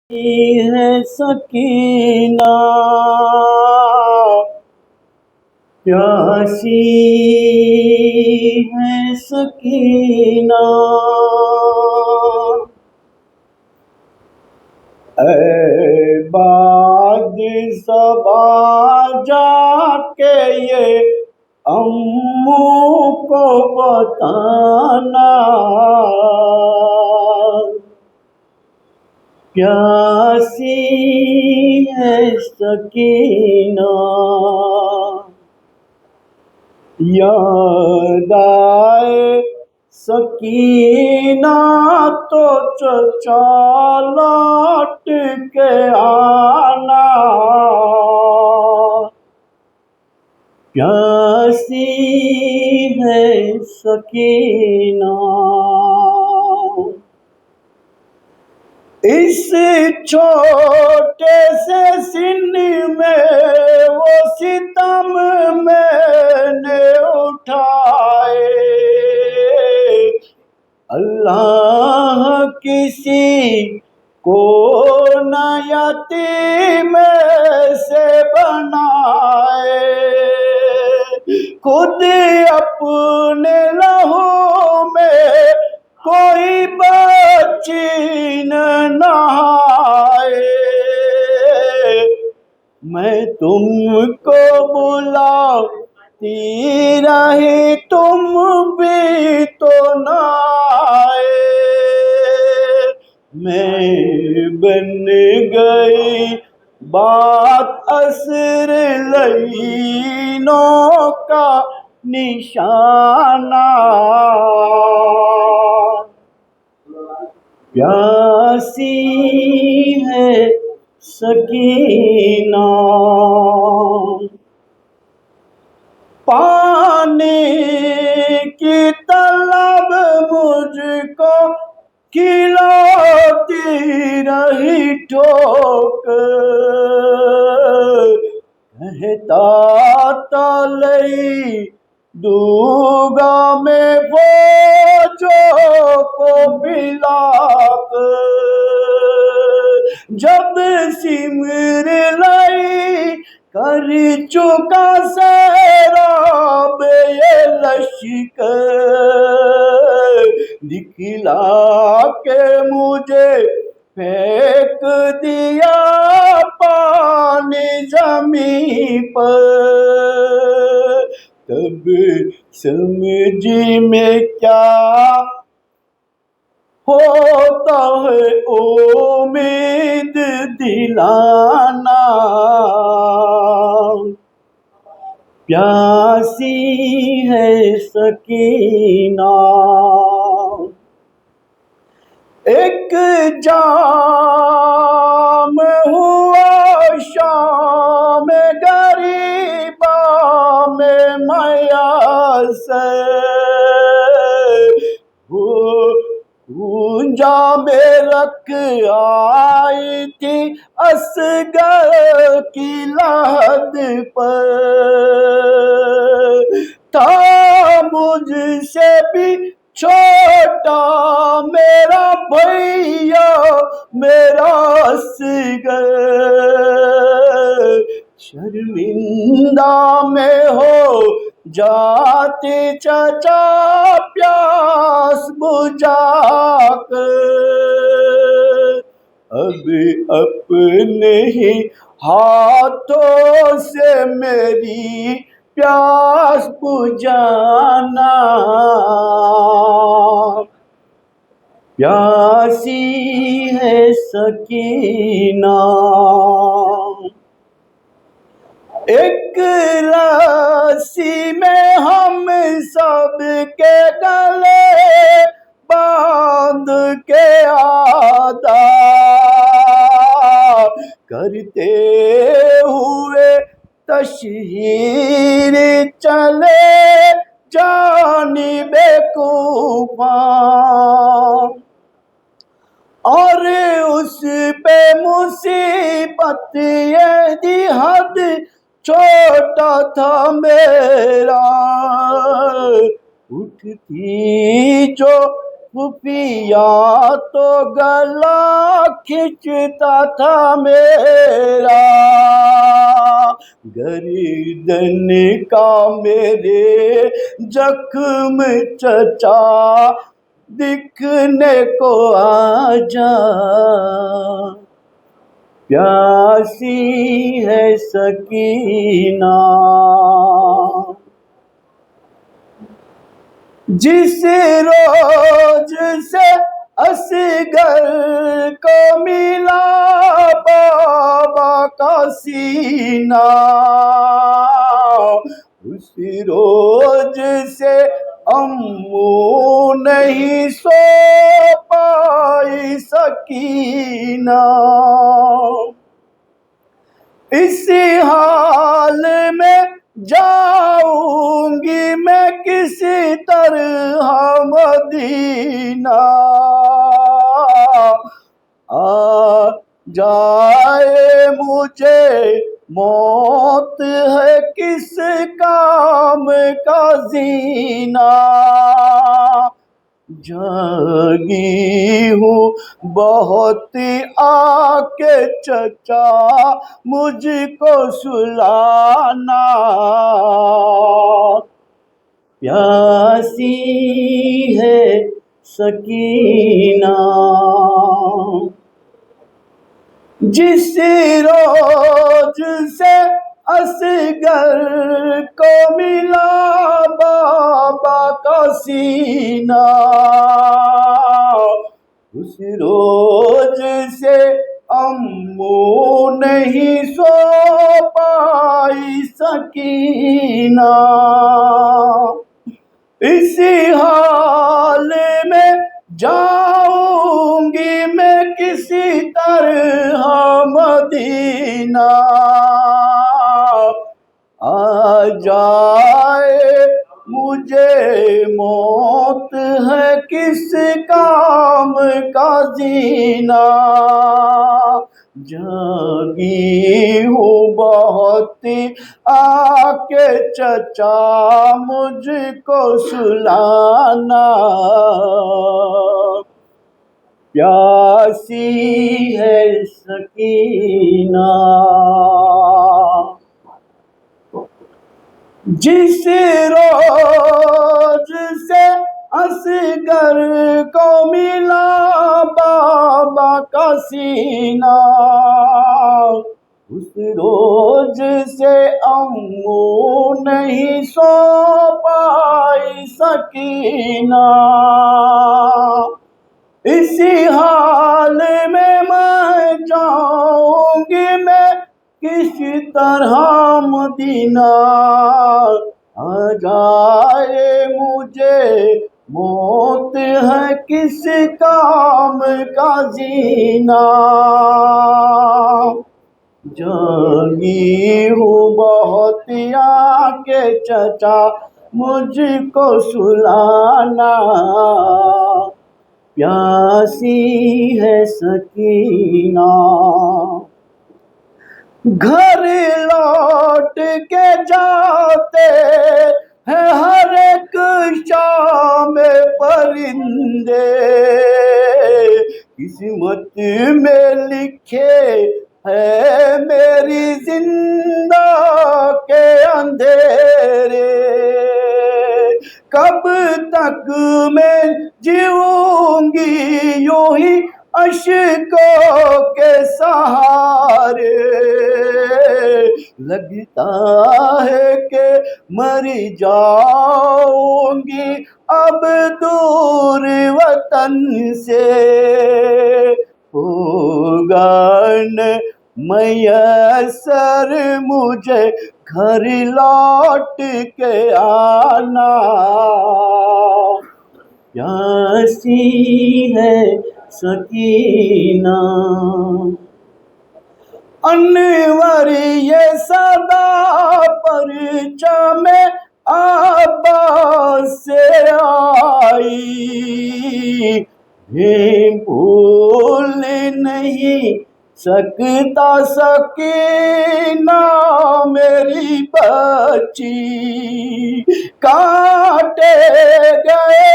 ہے سکینہ پیاسی ہے سکینہ، اے باد صبا جا کے یہ اموں کو بتانا، پیاسی ہے سکینہ، یاد آئے سکینہ تو چچا لوٹ کے آنا، پیاسی ہے سکینہ، اس چھوٹے سے سن میں وہ ستم میں نے اٹھائے، اللہ کسی کو نہ یتیم سے بنائے، خود اپنے لہو میں کوئی بچی نہ نہائے، میں تم کو بلاتی رہی تم بھی تو نہ آئے، میں بن گئی بات عصر لعینوں کا نشانہ، پیاسی ہے سکینہ، پانی کی طلب مجھ کو کھلاتی رہی ٹھوکر، کہتا تھا لئی دوں گا میں فوجوں کو پلا کر، جب سمر لئی کر چکا سیراب یہ لشکر، دکھلا کے مجھے پھینک دیا پانی زمین پر، تب سمجھی میں کیا ہوتا ہے امید دلانا، پیاسی ہے سکینہ، ایک جام ہوا شام غریبا میں میسر، گونجا میں رکھ آئی تھی اصغر کی لحد پر، تھا مجھ سے بھی چھوٹا میرا بھیا میرا اصغر، شرمندہ میں ہو جاتے چچا پیاس بجھا کر، اب اپنے ہی ہاتھوں سے میری پیاس بجھانا، پیاسی ہے سکینہ، ایک رسی میں ہم سب کے گلے باندھ کے آدھا کرتے ہوئے تشہیر چلے جانب کوفہ، اور اس پہ مصیبت یہ دی حد چھوٹا تھا میرا، اٹھتی جو خفیہ تو گلا کھینچتا تھا میرا، گردن کا میرے زخم چچا دکھنے کو آ جا، پیاسی ہے سکینہ، جس روز سے اصغر کو ملا بابا کا سینہ، اس روز سے امو نہیں سو پائی سکینہ، اسی حال میں جاؤں گی میں کسی طرح مدینہ، آ جائے مجھے موت ہے کس کام کا زینہ، جاگی ہوں بہت آ کے چچا مجھ کو سلانا، پیاسی ہے سکینہ، جس روز سے اصغر کو ملا بابا کا سینہ، اس روز سے امو نہیں سو پائی سکینہ، اسی حال میں جاؤں گی میں کسی طرح مدینہ، آ جائے مجھے موت ہے کس کام کا زینہ، جاگی ہوں بہت آ کے چچا مجھ کو سلانا، پیاسی ہے سکینہ، جس روز سے اصغر کو ملا بابا کا سینہ، اس روز سے امو نہیں سو پائی سکینہ، اسی حال میں جاؤں گی میں کسی طرح مدینہ، آ جائے مجھے موت ہے کس کام کا زینہ، جاگی ہوں بہت آ کے چچا مجھ کو سلانا، پیاسی ہے سکینہ، گھر لوٹ کے جاتے ہیں ہر ایک شام پرندے، قسمت میں لکھے ہے میری زندہ کے اندھیرے، کب تک میں جیوں گی یوں ہی اشکوں کے سہارے، لگتا ہے کہ مر جاؤں گی اب دور وطن سے، ہوگا نہ میسر مجھے گھر لوٹ کے آنا، پیاسی ہے سکینہ، انور یہ صدا پرچم عباس سے آئی، بھول نہیں سکتا سکینہ میری بچی، کاٹے گئے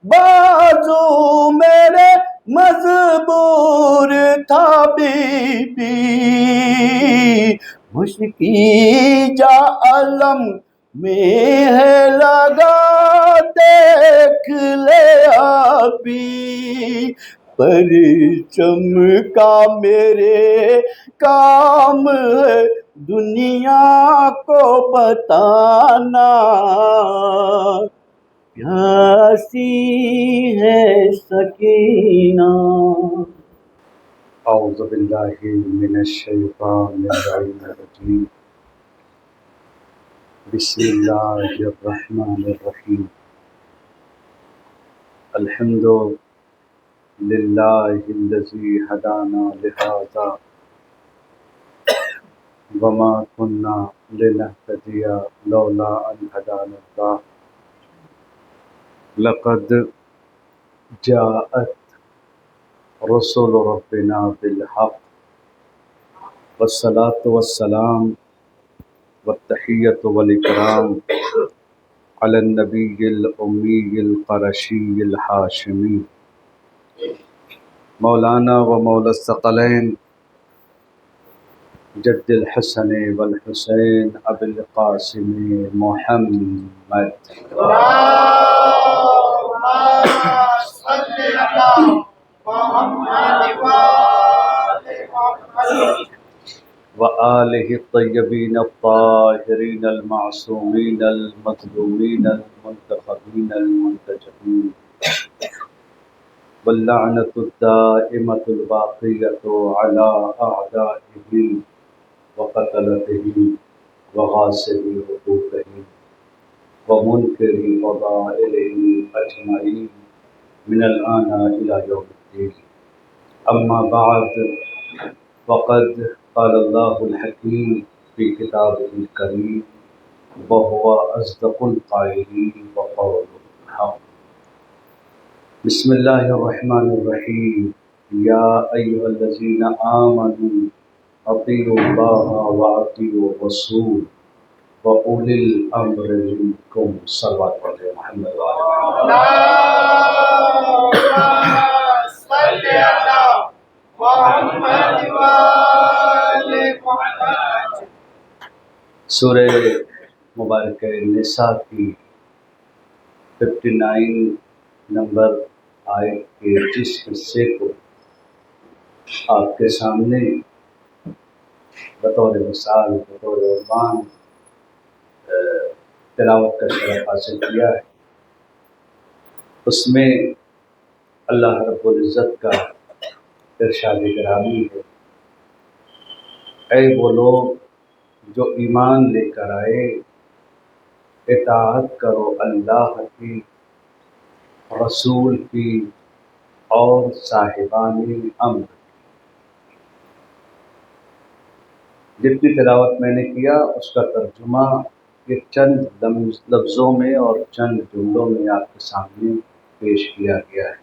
بازو میرے مجبور تھا بی بی، مشکی جا علم میں ہے لگا دیکھ لے ابھی، پرچم کا میرے کام ہے دنیا کو بتانا، پیاسی ہے سکینہ۔ اعوذ باللہ من الشیطان الرجیم، بسم اللہ الرحمن الرحیم، الحمد للہ الذی ہدانا لہذا وما كنا لنهتدی لولا ان ہدانا اللہ، لقد جاءت رسل ربنا بالحق، والصلاة والسلام والتحیۃ والاکرام علی النبی الامی القرشی الہاشمی، مولانا و مولا الثقلین جد الحسن والحسین ابی القاسم محمد وآلہ الطیبین الطاہرین المعصومین المظلومین المنتخبین المنتجبین، واللعنۃ الدائمۃ الباقیۃ علی اعدائہ وقتلتہ وغاصبی حقوقہ ومنکری فضائلہ اجمعین من الآن إلى يوم الدين، أما بعد، فقد قال الله الحكيم في كتابه الكريم وهو أصدق القائلين وقوله الحق، بسم الله الرحمن الرحيم، يا أيها الذين آمنوا أطيعوا الله وأطيعوا الرسول وأولي الأمر منكم، صلوات على محمد وعلى سورہ مبارکہ نساء کی 59 نمبر آیت کے جس حصے کو آپ کے سامنے بطور مثال، بطور عنوان تلاوت کا شرف حاصل کیا ہے، اس میں اللہ رب العزت کا ارشاد گرامی ہے، اے وہ لوگ جو ایمان لے کر آئے، اطاعت کرو اللہ کی، رسول کی اور صاحبان امر۔ جتنی تلاوت میں نے کیا اس کا ترجمہ یہ چند لفظوں میں اور چند جملوں میں آپ کے سامنے پیش کیا گیا ہے،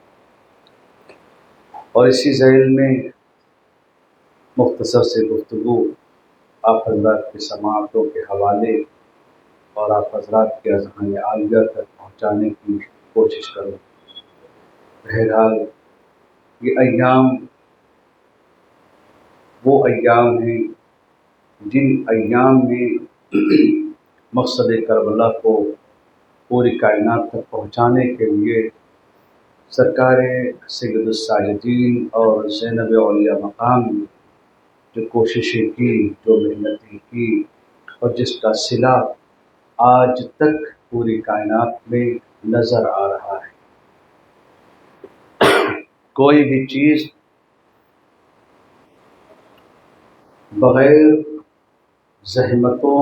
اور اسی ذیل میں مختصر سے گفتگو آپ حضرات کی سماعتوں کے حوالے اور آپ حضرات کے اذہان عالیہ تک پہنچانے کی کوشش کروں۔ بہرحال یہ ایام وہ ایام ہیں جن ایام میں مقصد کربلا کو پوری کائنات تک پہنچانے کے لیے سرکار سید الساجدین اور زینب اولیاء مقام نے جو کوششیں کی، جو محنتیں کی، اور جس کا صلہ آج تک پوری کائنات میں نظر آ رہا ہے۔ کوئی بھی چیز بغیر زحمتوں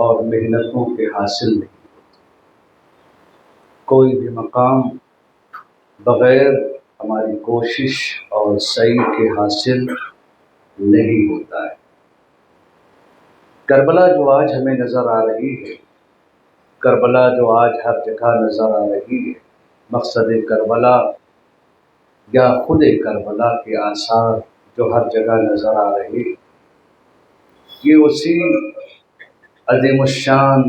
اور محنتوں کے حاصل نہیں ہوتی، کوئی بھی مقام بغیر ہماری کوشش اور سعی کے حاصل نہیں ہوتا ہے۔ کربلا جو آج ہمیں نظر آ رہی ہے، کربلا جو آج ہر جگہ نظر آ رہی ہے، مقصد کربلا یا خود کربلا کے آثار جو ہر جگہ نظر آ رہے ہیں، یہ اسی عظیم الشان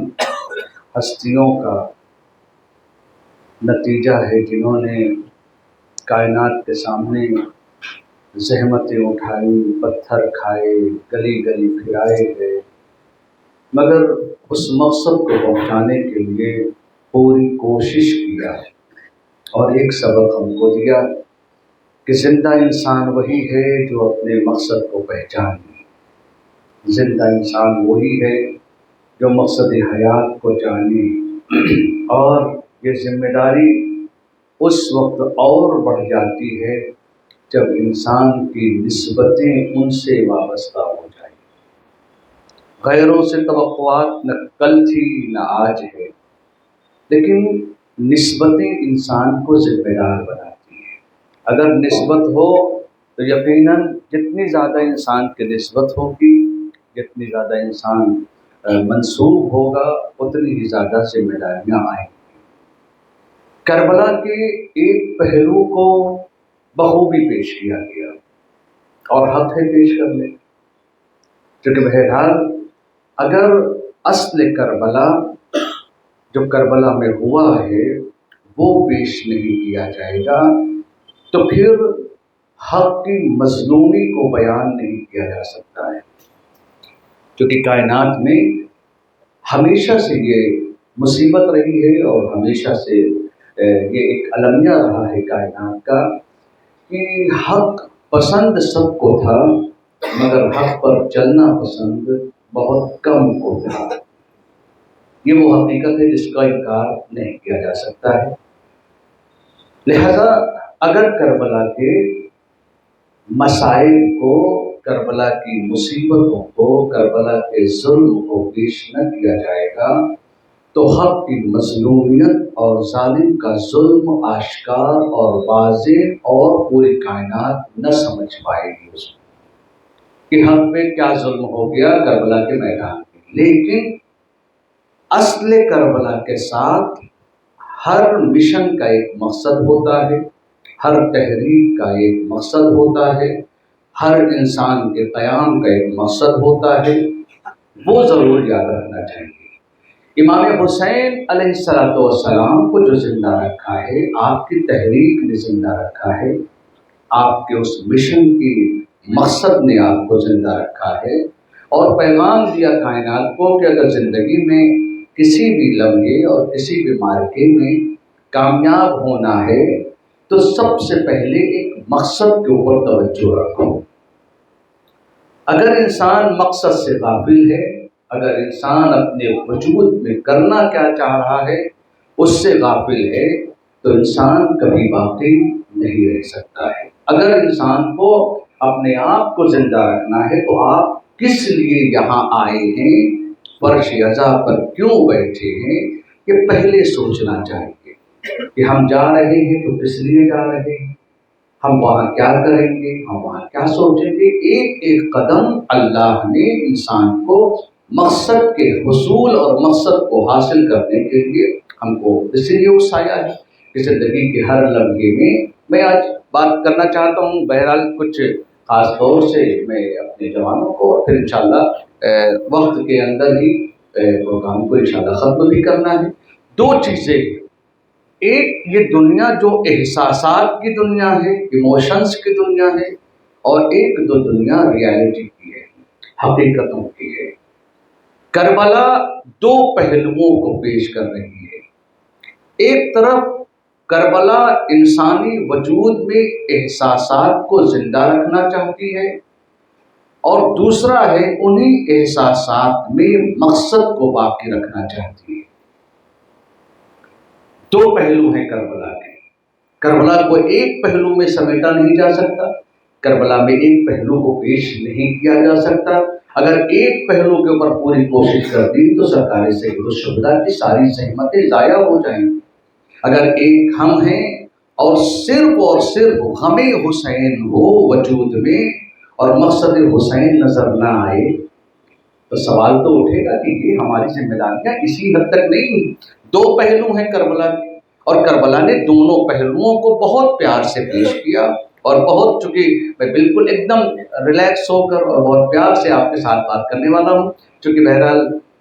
ہستیوں کا نتیجہ ہے جنہوں نے کائنات کے سامنے زحمتیں اٹھائی، پتھر کھائے، گلی گلی پھرائے گئے، مگر اس مقصد کو پہنچانے کے لیے پوری کوشش کیا اور ایک سبق ہم کو دیا کہ زندہ انسان وہی ہے جو اپنے مقصد کو پہچانے، زندہ انسان وہی ہے جو مقصد حیات کو جانے، اور یہ ذمہ داری اس وقت اور بڑھ جاتی ہے جب انسان کی نسبتیں ان سے وابستہ ہو جائیں۔ غیروں سے توقعات نہ کل تھی نہ آج ہے، لیکن نسبتیں انسان کو ذمہ دار بناتی ہیں۔ اگر نسبت ہو تو یقیناً جتنی زیادہ انسان کی نسبت ہوگی، جتنی زیادہ انسان منسوب ہوگا، اتنی ہی زیادہ ذمہ داریاں آئیں گی۔ کربلا کے ایک پہلو کو بخوبی پیش کیا گیا اور حق ہے پیش کر لیں، کیونکہ بہرحال اگر اصل کربلا جو کربلا میں ہوا ہے وہ پیش نہیں کیا جائے گا تو پھر حق کی مظلومی کو بیان نہیں کیا جا سکتا ہے، کیونکہ کائنات میں ہمیشہ سے یہ مصیبت رہی ہے اور ہمیشہ سے یہ ایک المیہ رہا ہے کائنات کا کہ حق پسند سب کو تھا مگر حق پر چلنا پسند بہت کم کو تھا۔ یہ وہ حقیقت ہے جس کا انکار نہیں کیا جا سکتا ہے۔ لہذا اگر کربلا کے مسائل کو، کربلا کی مصیبتوں کو، کربلا کے ظلم کو پیش نہ کیا جائے گا تو حق کی مظلومیت اور ظالم کا ظلم آشکار اور واضح اور پوری کائنات نہ سمجھ پائے گی اس کو کہ حق پہ کیا ظلم ہو گیا کربلا کے میدان میں۔ لیکن اصل کربلا کے ساتھ ہر مشن کا ایک مقصد ہوتا ہے، ہر تحریک کا ایک مقصد ہوتا ہے، ہر انسان کے قیام کا ایک مقصد ہوتا ہے، وہ ضرور یاد رکھنا چاہیے۔ امام حسین علیہ السلام کو جو زندہ رکھا ہے، آپ کی تحریک نے زندہ رکھا ہے، آپ کے اس مشن کی مقصد نے آپ کو زندہ رکھا ہے اور پیغام دیا کائنات کو کہ اگر زندگی میں کسی بھی لمحے اور کسی بھی معرکے میں کامیاب ہونا ہے تو سب سے پہلے ایک مقصد کے اوپر توجہ رکھو۔ اگر انسان مقصد سے غافل ہے، اگر انسان اپنے وجود میں کرنا کیا چاہ رہا ہے اس سے غافل ہے تو انسان کبھی باقی نہیں رہ سکتا ہے۔ اگر انسان کو اپنے آپ کو زندہ رکھنا ہے تو آپ کس لیے یہاں آئے ہیں، فرش ازا پر کیوں بیٹھے ہیں، یہ پہلے سوچنا چاہیے کہ ہم جا رہے ہیں تو کس لیے جا رہے ہیں، ہم وہاں کیا کریں گے، ہم وہاں کیا سوچیں گے۔ ایک ایک قدم اللہ نے انسان کو مقصد کے حصول اور مقصد کو حاصل کرنے کے لیے ہم کو اس لیے اکسایا ہے کہ زندگی کے ہر لمحے میں آج بات کرنا چاہتا ہوں، بہرحال کچھ خاص طور سے میں اپنے جوانوں کو اور پھر انشاءاللہ وقت کے اندر ہی پروگرام کو انشاءاللہ ختم بھی کرنا ہے۔ دو چیزیں، ایک یہ دنیا جو احساسات کی دنیا ہے، ایموشنز کی دنیا ہے، اور ایک دو دنیا ریالٹی کی ہے، حقیقتوں کی ہے۔ کربلا دو پہلوؤں کو پیش کر رہی ہے۔ ایک طرف کربلا انسانی وجود میں احساسات کو زندہ رکھنا چاہتی ہے اور دوسرا ہے انہی احساسات میں مقصد کو باقی رکھنا چاہتی ہے۔ دو پہلو ہیں کربلا کے، کربلا کو ایک پہلو میں سمیٹا نہیں جا سکتا، کربلا میں ایک پہلو کو پیش نہیں کیا جا سکتا۔ اگر ایک پہلو کے اوپر پوری کوشش کر دی تو سرکار سید الشہداء کی ساری زحمتیں ضائع ہو جائیں گی۔ اگر ایک ہم ہیں اور صرف غم حسین ہو وجود میں اور مقصد حسین نظر نہ آئے تو سوال تو اٹھے گا کہ یہ ہماری ذمہ داریاں اسی حد تک نہیں۔ دو پہلو ہیں کربلا کے اور کربلا نے دونوں پہلوؤں کو بہت پیار سے پیش کیا اور بہت، چونکہ میں بالکل ایک دم ریلیکس ہو کر اور بہت پیار سے آپ کے ساتھ بات کرنے والا ہوں، چونکہ بہرحال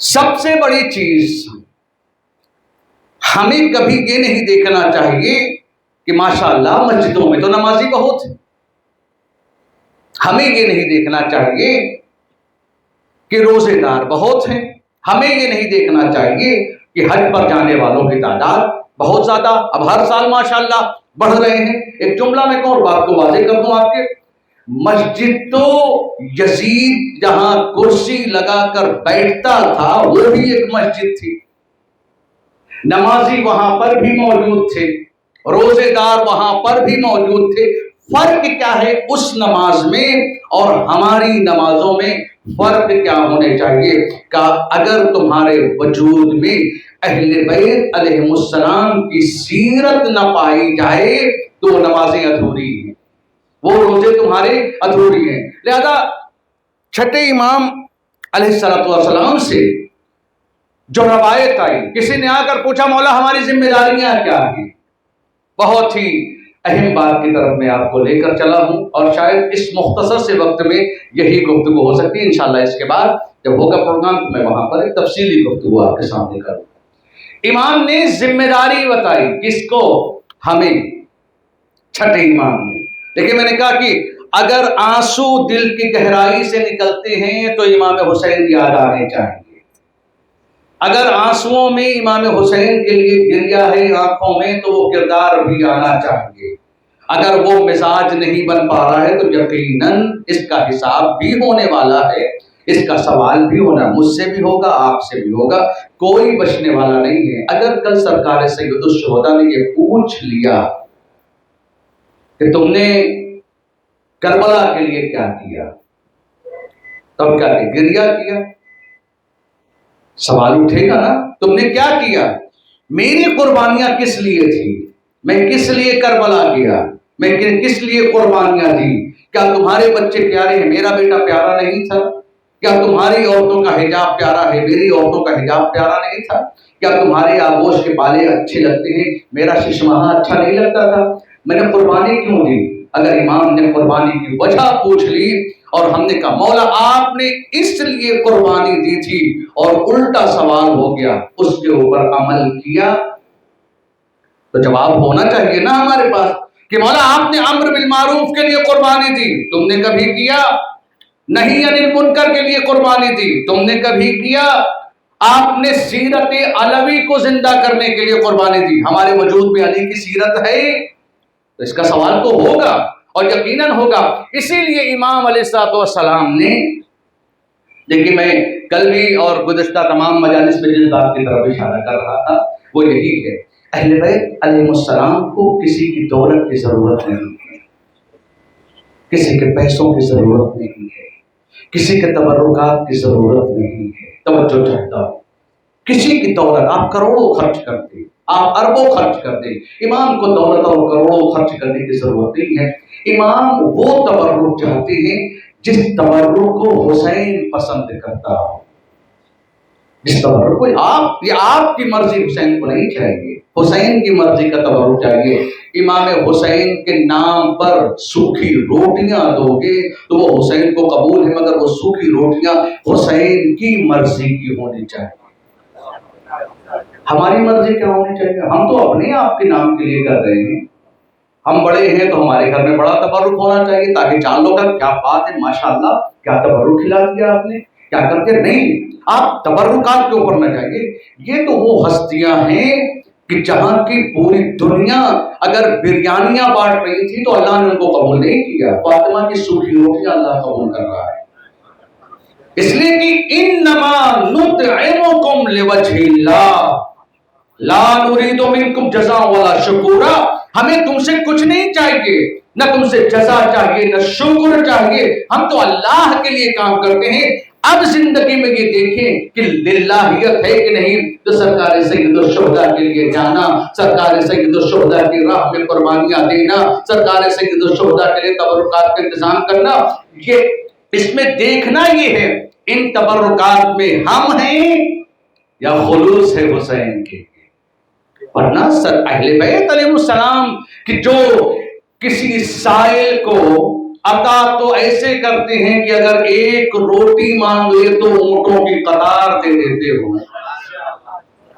سب سے بڑی چیز ہمیں کبھی یہ نہیں دیکھنا چاہیے کہ ماشاءاللہ مسجدوں میں تو نمازی بہت ہیں، ہمیں یہ نہیں دیکھنا چاہیے کہ روزے دار بہت ہیں، ہمیں یہ نہیں دیکھنا چاہیے کہ حج پر جانے والوں کی تعداد بہت زیادہ اب ہر سال ماشاءاللہ بڑھ رہے ہیں۔ ایک جملہ میں اور بات کو واضح کر دوں آپ کے، مسجد تو یزید جہاں کرسی لگا کر بیٹھتا تھا وہ بھی ایک مسجد تھی، نمازی وہاں پر بھی موجود تھے، روزے دار وہاں پر بھی موجود تھے۔ فرق کیا ہے اس نماز میں اور ہماری نمازوں میں؟ فرق کیا ہونے چاہیے کہ اگر تمہارے وجود میں اہل بیت علیہ السلام کی سیرت نہ پائی جائے تو نمازیں ادھوری ہیں، وہ روزے تمہارے ادھوری ہیں۔ لہذا چھٹے امام علیہ السلام سے جو روایت آئی، کسی نے آ کر پوچھا مولا ہماری ذمہ داریاں کیا ہیں، بہت ہی اہم بات کی طرف میں آپ کو لے کر چلا ہوں، اور شاید اس مختصر سے وقت میں یہی گفتگو ہو سکتی ہے۔ انشاءاللہ اس کے بعد جب ہوگا پروگرام تو میں وہاں پر ایک تفصیلی گفتگو آپ کے سامنے کروں۔ امام نے ذمہ داری بتائی، کس کو؟ ہمیں، چھٹے امام نے۔ لیکن میں نے کہا کہ اگر آنسو دل کی گہرائی سے نکلتے ہیں تو امام حسین یاد آنے چاہیے۔ اگر آنسوؤں میں امام حسین کے لیے گریہ ہے آنکھوں میں تو وہ کردار بھی آنا چاہیے۔ اگر وہ مزاج نہیں بن پا رہا ہے تو یقیناً اس کا حساب بھی ہونے والا ہے، اس کا سوال بھی ہونا، مجھ سے بھی ہوگا، آپ سے بھی ہوگا، کوئی بچنے والا نہیں ہے۔ اگر کل سرکار سید الشہداء نے یہ پوچھ لیا کہ تم نے کربلا کے لیے کیا کیا، تب کیا کہ گریہ کیا، سوال اٹھے گا نا، تم نے کیا کیا؟ میری قربانیاں کس لیے تھی؟ میں کس لیے کربلا گیا؟ میں کس لیے قربانیاں دی؟ کیا تمہارے بچے پیارے ہیں؟ میرا بیٹا پیارا نہیں تھا؟ کیا تمہاری عورتوں کا حجاب پیارا ہے؟ میری عورتوں کا حجاب پیارا نہیں تھا؟ کیا تمہارے آغوش کے بالے اچھے لگتے ہیں؟ میرا ششماہا اچھا نہیں لگتا تھا؟ میں نے قربانی کیوں دی؟ اگر امام نے قربانی کی وجہ پوچھ لی اور ہم نے کہا مولا آپ نے اس لیے قربانی دی تھی، اور الٹا سوال ہو گیا، اس کے اوپر عمل کیا، تو جواب ہونا چاہیے نا ہمارے پاس کہ مولا آپ نے امر بالمعروف کے لیے قربانی دی، تم نے کبھی کیا؟ نہیں عن المنکر کے لیے قربانی دی، تم نے کبھی کیا؟ آپ نے سیرت علوی کو زندہ کرنے کے لیے قربانی دی، ہمارے وجود میں علی کی سیرت ہے، تو اس کا سوال تو ہوگا اور یقیناً ہوگا۔ اسی لیے امام علیہ السلام نے، دیکھیں میں کل بھی اور گزشتہ تمام مجالس میں جس بات کی طرف اشارہ کر رہا تھا وہ یہی ہے، اہل بیت علیہ السلام کو کسی کی دولت کی ضرورت نہیں ہے، کسی کے پیسوں کی ضرورت نہیں ہے، کسی کے تبرکات کی ضرورت نہیں ہے۔ توجہ چاہتا ہوں، کسی کی دولت آپ کروڑوں خرچ کر دیں، آپ اربوں خرچ کر دیں، امام کو دولت اور کروڑوں خرچ کرنے کی ضرورت نہیں ہے۔ امام وہ تبرک چاہتے ہیں جس تبرک کو حسین پسند کرتا ہو، جس تبرک کو آپ کی مرضی حسین کو نہیں چاہیے، حسین کی مرضی کا تبرک چاہیے۔ امام حسین کے نام پر سوکھی روٹیاں دو گے تو وہ حسین کو قبول ہے، مگر وہ سوکھی روٹیاں حسین کی مرضی کی ہونی چاہیے۔ ہماری مرضی کیا ہونی چاہیے؟ ہم تو اپنے آپ کے نام کے لیے کر رہے ہیں، ہم بڑے ہیں تو ہمارے گھر میں بڑا تبرک ہونا چاہیے تاکہ چار لوگ کیا بات ہے ماشاءاللہ، کیا تبرک کھلا دیا آپ نے، کیا کرتے؟ نہیں، آپ تبرکات کے اوپر نہ جائیے۔ یہ تو وہ ہستیاں ہیں کہ جہاں کی پوری دنیا اگر بریانیاں بانٹ رہی تھی تو اللہ نے ان کو قبول نہیں کیا، فاطمہ کی سوکھی روٹیاں اللہ قبول کر رہا ہے، اس لیے کہ انما نطعمکم لوجہ اللہ لا نرید منکم جزاء ولا شکورا، ہمیں تم سے کچھ نہیں چاہیے، نہ تم سے جزا چاہیے نہ شکر چاہیے، ہم تو اللہ کے لیے کام کرتے ہیں۔ اب زندگی میں یہ دیکھیں کہ للہیت ہے کہ نہیں، تو سرکار سید الشہداء کے لیے جانا، سرکار سید الشہداء کی راہ میں قربانیاں دینا، سرکار سید الشہداء کے لیے تبرکات کا انتظام کرنا، یہ اس میں دیکھنا یہ ہے ان تبرکات میں ہم ہیں یا خلوص ہے حسین کے۔ ورنہ اہل بیت علیہ السلام کہ جو کسی سائل کو عطا تو ایسے کرتے ہیں کہ اگر ایک روٹی مانگ لے تو اونٹوں کی قطار دے دیتے ہو.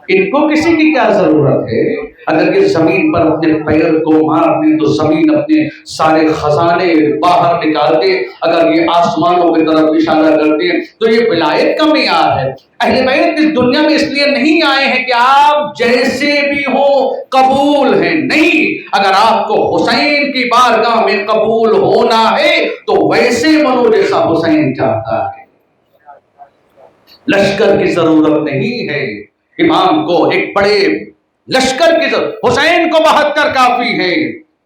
ان کو کسی کی کیا ضرورت ہے؟ اگر یہ زمین پر اپنے پیر کو مار دیں تو زمین اپنے سارے خزانے باہر نکال دے. اگر یہ آسمانوں کی طرف اشارہ کرتے ہیں تو یہ ولایت کا معیار ہے. اہل بیت اس دنیا میں اس لیے نہیں آئے ہیں کہ آپ جیسے بھی ہو قبول ہیں، نہیں. اگر آپ کو حسین کی بارگاہ میں قبول ہونا ہے تو ویسے بنو جیسا حسین چاہتا ہے. لشکر کی ضرورت نہیں ہے. امام کو ایک بڑے لشکر کی ضرورت، حسین کو 72 کافی ہے،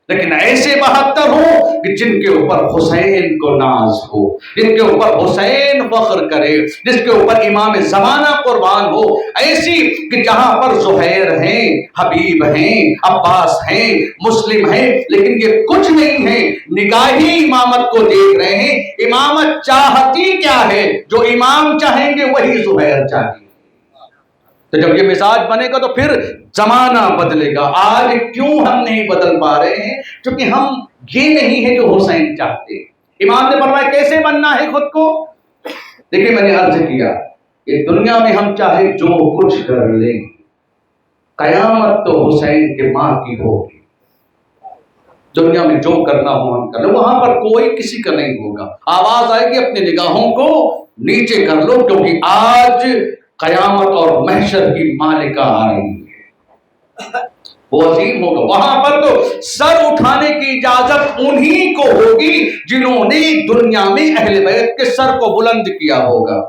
لیکن ایسے 72 ہو کہ جن کے اوپر حسین کو ناز ہو، جن کے اوپر حسین فخر کرے، جس کے اوپر امام زمانہ قربان ہو. ایسی کہ جہاں پر زہیر ہیں، حبیب ہیں، عباس ہیں، مسلم ہیں، لیکن یہ کچھ نہیں ہے، نگاہی امامت کو دیکھ رہے ہیں. امامت چاہتی کیا ہے؟ جو امام چاہیں گے وہی زہیر چاہیے. تو جب یہ مزاج بنے گا تو پھر زمانہ بدلے گا. آج کیوں ہم نہیں بدل پا رہے ہیں؟ کیونکہ ہم یہ نہیں ہے جو حسین چاہتے. امام نے فرمایا کیسے بننا ہے خود کو؟ دیکھیں میں نے عرض کیا کہ دنیا میں ہم چاہے جو کچھ کر لیں، قیامت تو حسین کے ماں کی ہوگی. دنیا میں جو کرنا ہو ہم کر لیں، وہاں پر کوئی کسی کا نہیں ہوگا. آواز آئے گی اپنی نگاہوں کو نیچے کر لو، کیونکہ آج قیامت اور محشر کی مالکہ آ رہی ہے. وہ عظیم ہوگا. وہاں پر تو سر اٹھانے کی اجازت انہی کو ہوگی جنہوں نے دنیا میں اہل بیت کے سر کو بلند کیا ہوگا.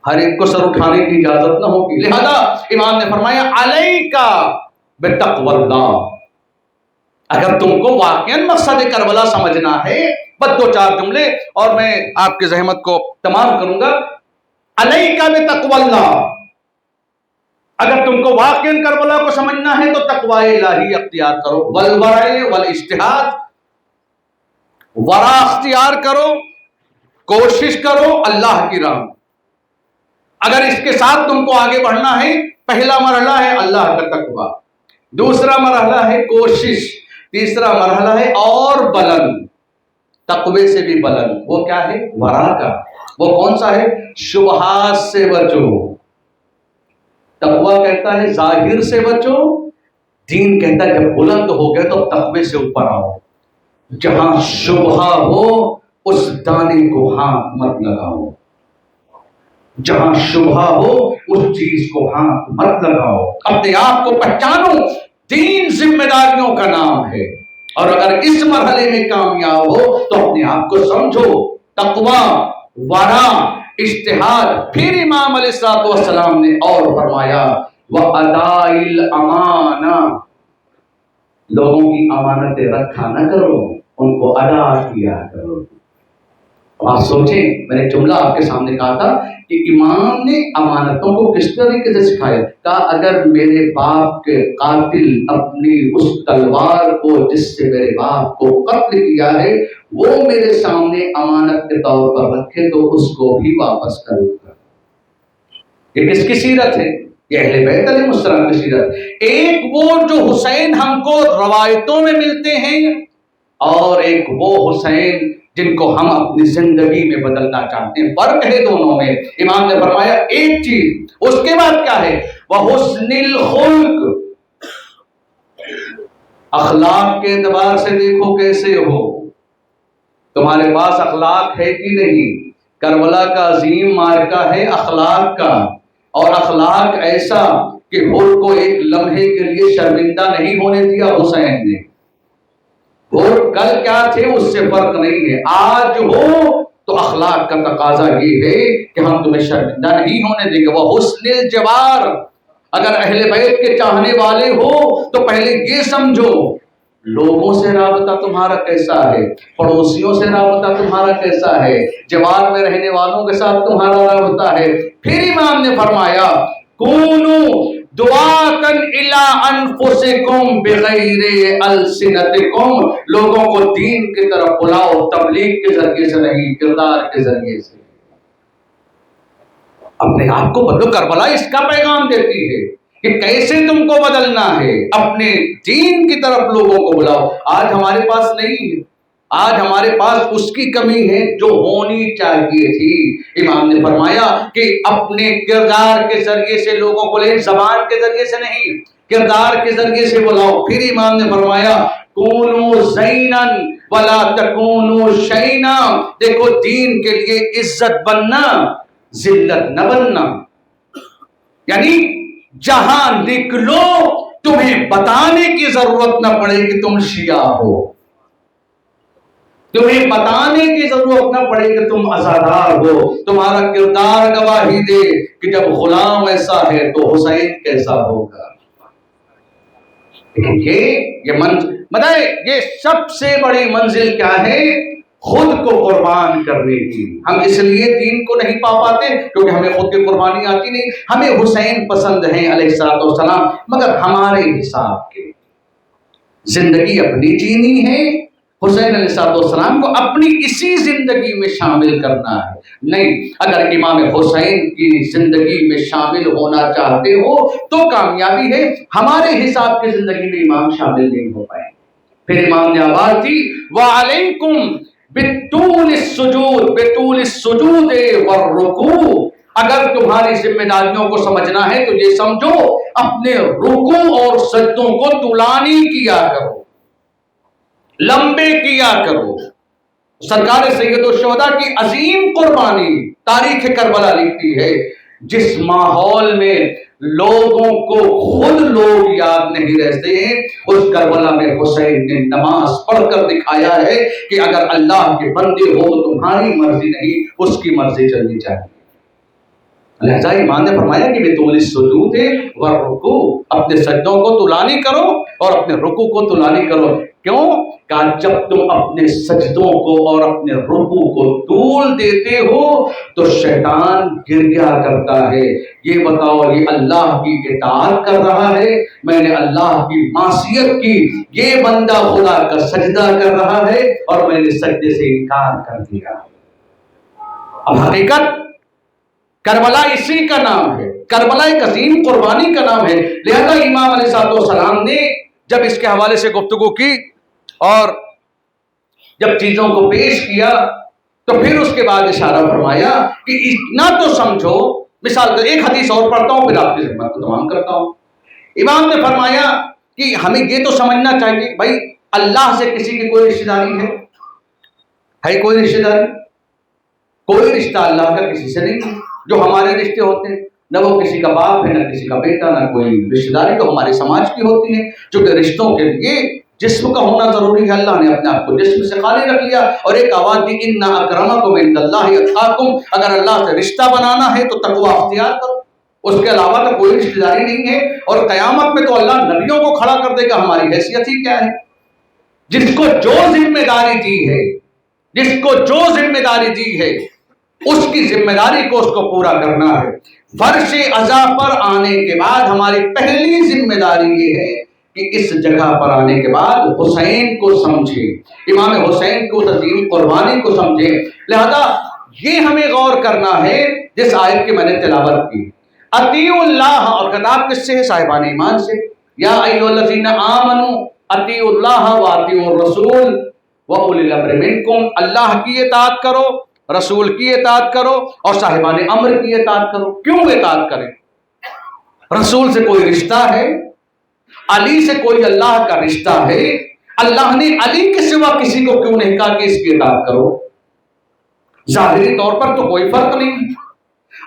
ہر ایک کو سر اٹھانے کی اجازت نہ ہوگی. لہذا امام نے فرمایا علیکا بتقوی اللہ. اگر تم کو واقعاً مقصد کربلا سمجھنا ہے، بس 2-4 جملے اور میں آپ کی زحمت کو تمام کروں گا. علیکا بتقوی اللہ. اگر تم کو واقعاً کربلا کو سمجھنا ہے تو تقوی الہی اختیار کرو. والورع والاجتہاد، ورع اختیار کرو، کوشش کرو اللہ کی راہ. اگر اس کے ساتھ تم کو آگے بڑھنا ہے، پہلا مرحلہ ہے اللہ کا تقوی، دوسرا مرحلہ ہے کوشش، تیسرا مرحلہ ہے اور بلند، تقوی سے بھی بلند. وہ کیا ہے؟ ورع کا. وہ کون سا ہے؟ شبہات سے بچو. تقوی کہتا ہے ظاہر سے بچو، دین کہتا ہے جب بلند ہو گئے تو تقوی سے اوپر آؤ. جہاں شبہ ہو اس دانے کو ہاتھ مت لگاؤ، جہاں شبہ ہو اس چیز کو ہاتھ مت لگاؤ. اپنے آپ کو پہچانو. دین ذمہ داریوں کا نام ہے، اور اگر اس مرحلے میں کامیاب ہو تو اپنے آپ کو سمجھو. تقوی، ورع، اجتہاد. پھر امام علیہ السلام نے اور فرمایا وَأَدَاءِ الْأَمَانَةِ. لوگوں کی امانتیں رکھا نہ کرو، ان کو ادا کیا کرو. آپ سوچیں، میں نے جملہ آپ کے سامنے کہا تھا کہ امام نے امانتوں کو کس طریقے سے سکھایا. کہا اگر میرے باپ کے قاتل اپنی اس تلوار کو جس سے میرے باپ کو قتل کیا ہے وہ میرے سامنے امانت کے طور پر رکھے تو اس کو بھی واپس کروں گا. یہ کس کی سیرت ہے؟ یہ اہل بیت علیہ السلام کی سیرت. ایک وہ جو حسین ہم کو روایتوں میں ملتے ہیں، اور ایک وہ حسین جن کو ہم اپنی زندگی میں بدلنا چاہتے ہیں. فرق ہے دونوں میں. امام نے فرمایا ایک چیز، اس کے بعد کیا ہے؟ وَحُسْنِ الْخُلْقِ. اخلاق کے اعتبار سے دیکھو کیسے ہو. تمہارے پاس اخلاق ہے کہ نہیں؟ کربلا کا عظیم معرکہ ہے اخلاق کا، اور اخلاق ایسا کہ حر کو ایک لمحے کے لیے شرمندہ نہیں ہونے دیا حسین نے. حر کل کیا تھے اس سے فرق نہیں ہے، آج ہو تو اخلاق کا تقاضا یہ ہے کہ ہم تمہیں شرمندہ نہیں ہونے دیں گے. وہ حسن الجوار. اگر اہل بیت کے چاہنے والے ہو تو پہلے یہ سمجھو لوگوں سے رابطہ تمہارا کیسا ہے، پڑوسیوں سے رابطہ تمہارا کیسا ہے، جوار میں رہنے والوں کے ساتھ تمہارا رابطہ ہے. پھر امام نے فرمایا کونو دعاتن الی انفسکم بغیر السنتکم. لوگوں کو دین کی طرف بلاؤ، تبلیغ کے ذریعے سے نہیں، کردار کے ذریعے سے. اپنے آپ کو بدلو. کربلا اس کا پیغام دیتی ہے کہ کیسے تم کو بدلنا ہے. اپنے دین کی طرف لوگوں کو بلاؤ. آج ہمارے پاس نہیں ہے. آج ہمارے پاس اس کی کمی ہے جو ہونی چاہیے تھی۔ امام نے فرمایا کہ اپنے کردار کے ذریعے سے لوگوں کو لے، زبان کے ذریعے سے نہیں، کردار کے ذریعے سے بلاؤ۔ پھر امام نے فرمایا کونوا زینا ولا تکونوا شینا، دیکھو دین کے لیے عزت بننا، ذلت نہ بننا، یعنی جہاں نکلو تمہیں بتانے کی ضرورت نہ پڑے کہ تم شیعہ ہو، تمہیں بتانے کی ضرورت نہ پڑے کہ تم عزادار ہو، تمہارا کردار گواہی دے کہ جب غلام ایسا ہے تو حسین کیسا ہوگا۔ لیکن یہ منزل بتائے، یہ سب سے بڑی منزل کیا ہے؟ خود کو قربان کرنے کی۔ ہم اس لیے دین کو نہیں پا پاتے کیونکہ ہمیں خود کی قربانی آتی نہیں۔ ہمیں حسین پسند ہیں علیہ الصلوۃ والسلام، مگر ہمارے حساب کے، زندگی اپنی جینی ہے، حسین علیہ الصلوۃ والسلام کو اپنی اسی زندگی میں شامل کرنا ہے۔ نہیں، اگر امام حسین کی زندگی میں شامل ہونا چاہتے ہو تو کامیابی ہے، ہمارے حساب کی زندگی میں امام شامل نہیں ہو پائے۔ پھر امام نے آواز دی وعلیکم بطول السجود، بطول السجود والرکوع، اگر تمہاری ذمہ داریوں کو سمجھنا ہے تو یہ سمجھو اپنے رکوع اور سجدوں کو طولانی کیا کرو، لمبے کیا کرو۔ سرکار سید الشہداء کی عظیم قربانی تاریخ کربلا لکھتی ہے، جس ماحول میں لوگوں کو خود لوگ یاد نہیں رہتے ہیں، اس کربلا میں حسین نے نماز پڑھ کر دکھایا ہے کہ اگر اللہ کے بندے ہو تو تمہاری مرضی نہیں، اس کی مرضی چلنی چاہیے۔ لہذا امام نے فرمایا کہ بطول السجود والرکوع، اپنے سجدوں کو طولانی کرو اور اپنے رکوع کو طولانی کرو۔ کیوں؟ کہ جب تم اپنے سجدوں کو اور اپنے رکوع کو طول دیتے ہو تو شیطان گریہ کرتا ہے، یہ بتاؤ یہ اللہ کی اطاعت کر رہا ہے، میں نے اللہ کی معصیت کی، یہ بندہ خدا کا سجدہ کر رہا ہے اور میں نے سجدے سے انکار کر دیا۔ اب حقیقت کربلا اسی کا نام ہے، کربلا ایک عظیم قربانی کا نام ہے۔ لہذا امام علیہ الصلوۃ والسلام نے جب اس کے حوالے سے گفتگو کی اور جب چیزوں کو پیش کیا تو پھر اس کے بعد اشارہ فرمایا کہ اتنا تو سمجھو، مثال ایک حدیث اور پڑھتا ہوں پھر آپ کی خدمت کو تمام کرتا ہوں۔ امام نے فرمایا کہ ہمیں یہ تو سمجھنا چاہیے بھائی اللہ سے کسی کی کوئی رشتہ داری ہے کوئی رشتہ داری؟ کوئی رشتہ اللہ کا کسی سے نہیں ہے۔ جو ہمارے رشتے ہوتے ہیں نہ وہ کسی کا باپ ہے، نہ کسی کا بیٹا، نہ کوئی رشتہ داری جو ہمارے سماج کی ہوتی ہے، چونکہ رشتوں کے لیے جسم کا ہونا ضروری ہے۔ اللہ نے اپنے آپ کو جسم سے خالی رکھ لیا اور ایک آواز دی ان اکرمکم عند اللہ اتقاکم، اگر اللہ سے رشتہ بنانا ہے تو تقوی اختیار کرو، اس کے علاوہ تو کوئی رشتہ داری نہیں ہے۔ اور قیامت میں تو اللہ نبیوں کو کھڑا کر دے گا، ہماری حیثیت ہی کیا ہے؟ جس کو جو ذمہ داری دی ہے، جس کو جو ذمہ داری دی ہے اس کی ذمہ داری کو اس کو پورا کرنا ہے۔ فرش عزا پر آنے کے بعد ہماری پہلی ذمہ داری یہ ہے کہ اس جگہ پر آنے کے بعد حسین کو سمجھے، امام حسین کو عظیم قربانی کو سمجھے۔ لہذا یہ ہمیں غور کرنا ہے جس آیت کی میں نے تلاوت کی، اطیعوا اللہ، اور خطاب کس سے ہے؟ صاحبان ایمان سے۔ یا ایھا الذین آمنوا اطیعوا اللہ واطیعوا الرسول واولی الامر منکم، اللہ کی اطاعت کرو، رسول کی اطاعت کرو اور صاحبان امر کی اطاعت کرو۔ کیوں اطاعت کریں؟ رسول سے کوئی رشتہ ہے؟ علی سے کوئی اللہ کا رشتہ ہے؟ اللہ نے علی کے سوا کسی کو کیوں نہیں کہا کہ اس کی اطاعت کرو؟ ظاہری طور پر تو کوئی فرق نہیں۔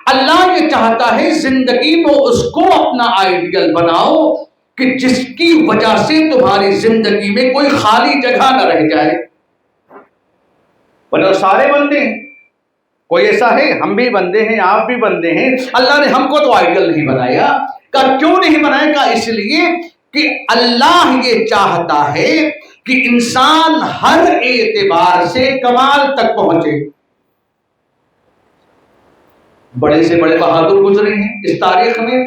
اللہ یہ چاہتا ہے زندگی میں اس کو اپنا آئیڈیل بناؤ کہ جس کی وجہ سے تمہاری زندگی میں کوئی خالی جگہ نہ رہ جائے۔ ورنہ سارے بندے ہیں، کوئی ایسا ہے؟ ہم بھی بندے ہیں، آپ بھی بندے ہیں، اللہ نے ہم کو تو آئیڈیل نہیں بنایا۔ کہ کیوں نہیں بنائے گا؟ اس لیے کہ اللہ یہ چاہتا ہے کہ انسان ہر اعتبار سے کمال تک پہنچے۔ بڑے سے بڑے بہادر گزرے ہیں اس تاریخ میں،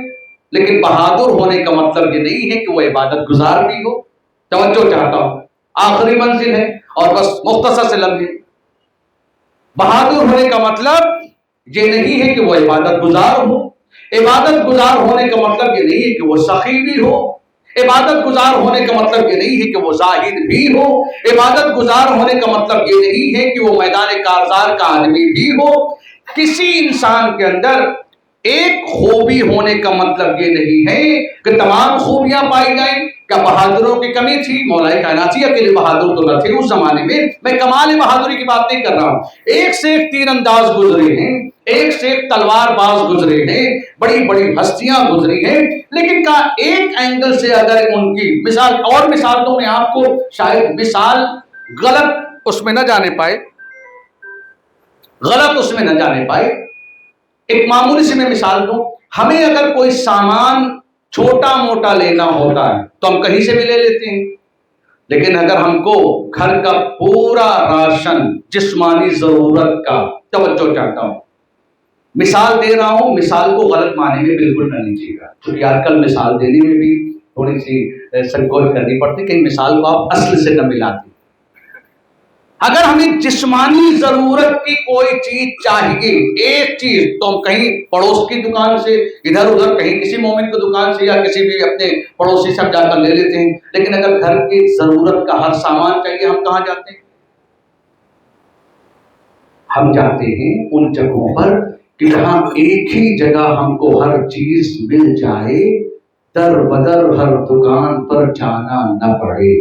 لیکن بہادر ہونے کا مطلب یہ نہیں ہے کہ وہ عبادت گزار بھی ہو۔ توجہ چاہتا ہوں، آخری منزل ہے اور بس مختصر سے لمحے۔ بہادر ہونے کا مطلب یہ نہیں ہے کہ وہ عبادت گزار ہو، عبادت گزار ہونے کا مطلب یہ نہیں ہے کہ وہ سخی بھی ہو، عبادت گزار ہونے کا مطلب یہ نہیں ہے کہ وہ زاہد بھی ہو، عبادت گزار ہونے کا مطلب یہ نہیں ہے کہ وہ میدان کارزار کا آدمی بھی ہو۔ کسی انسان کے اندر ایک خوبی ہونے کا مطلب یہ نہیں ہے کہ تمام خوبیاں پائی جائیں۔ کیا بہادروں کی کمی تھی؟ مولا کائنات اکیلے بہادر تو نہ تھے اس زمانے میں کمال بہادری کی بات نہیں کر رہا ہوں۔ ایک سے ایک تیر انداز گزرے ہیں، ایک سے ایک تلوار باز گزرے ہیں، بڑی بڑی ہستیاں گزری ہیں، لیکن کا ایک اینگل سے اگر ان کی مثال اور مثال تو میں آپ کو شاید مثال غلط اس میں نہ جانے پائے، ایک معمولی سی میں مثال دوں۔ ہمیں اگر کوئی سامان چھوٹا موٹا لینا ہوتا ہے تو ہم کہیں سے بھی لے لیتے ہیں، لیکن اگر ہم کو گھر کا پورا راشن جسمانی ضرورت کا، توجہ چاہتا ہوں، مثال دے رہا ہوں، مثال کو غلط معنی میں بالکل نہ لیجیے گا، کیونکہ آج کل مثال دینے میں بھی تھوڑی سی سنکوچ کرنی پڑتی، کہیں مثال کو آپ اصل سے نہ ملاتے۔ اگر ہمیں جسمانی ضرورت کی کوئی چیز چاہیے، ایک چیز، تو ہم کہیں پڑوس کی دکان سے، ادھر ادھر کہیں کسی مومن کی دکان سے یا کسی بھی اپنے پڑوسی سے جا کر لے لیتے ہیں، لیکن اگر گھر کی ضرورت کا ہر سامان چاہیے، ہم کہاں جاتے ہیں؟ ہم جاتے ہیں ان جگہوں پر کہ جہاں ایک ہی جگہ ہم کو ہر چیز مل جائے، در بدر ہر دکان پر جانا نہ پڑے۔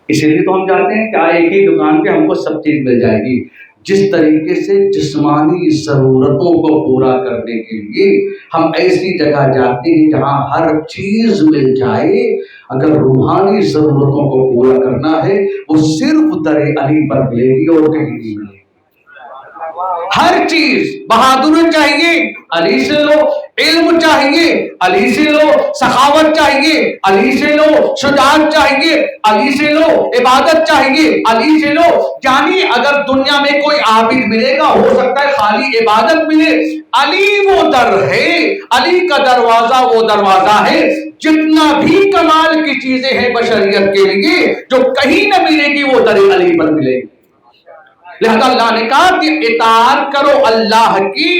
اسی لیے تو ہم جاتے ہیں کہ ایک ہی دکان پہ ہم کو سب چیز مل جائے گی۔ جس طریقے سے جسمانی ضرورتوں کو پورا کرنے کے لیے ہم ایسی جگہ جاتے ہیں جہاں ہر چیز مل جائے، اگر روحانی ضرورتوں کو پورا کرنا ہے وہ صرف در علی پر ملے گی اور کہیں نہیں ملے گی۔ ہر چیز، بہادری چاہیے علی سے لو، علم چاہیے علی سے لو، سخاوت چاہیے علی سے لو، شجاعت چاہیے علی سے لو، عبادت چاہیے علی سے لو۔ یعنی اگر دنیا میں کوئی عابد ملے گا، ہو سکتا ہے خالی عبادت ملے، علی وہ در ہے، علی کا دروازہ وہ دروازہ ہے۔ جتنا بھی کمال کی چیزیں ہیں بشریت کے لیے جو کہیں نہ ملے گی وہ در علی پر ملے گی۔ لہذا اللہ نے کہا کہ اطاعت کرو اللہ کی،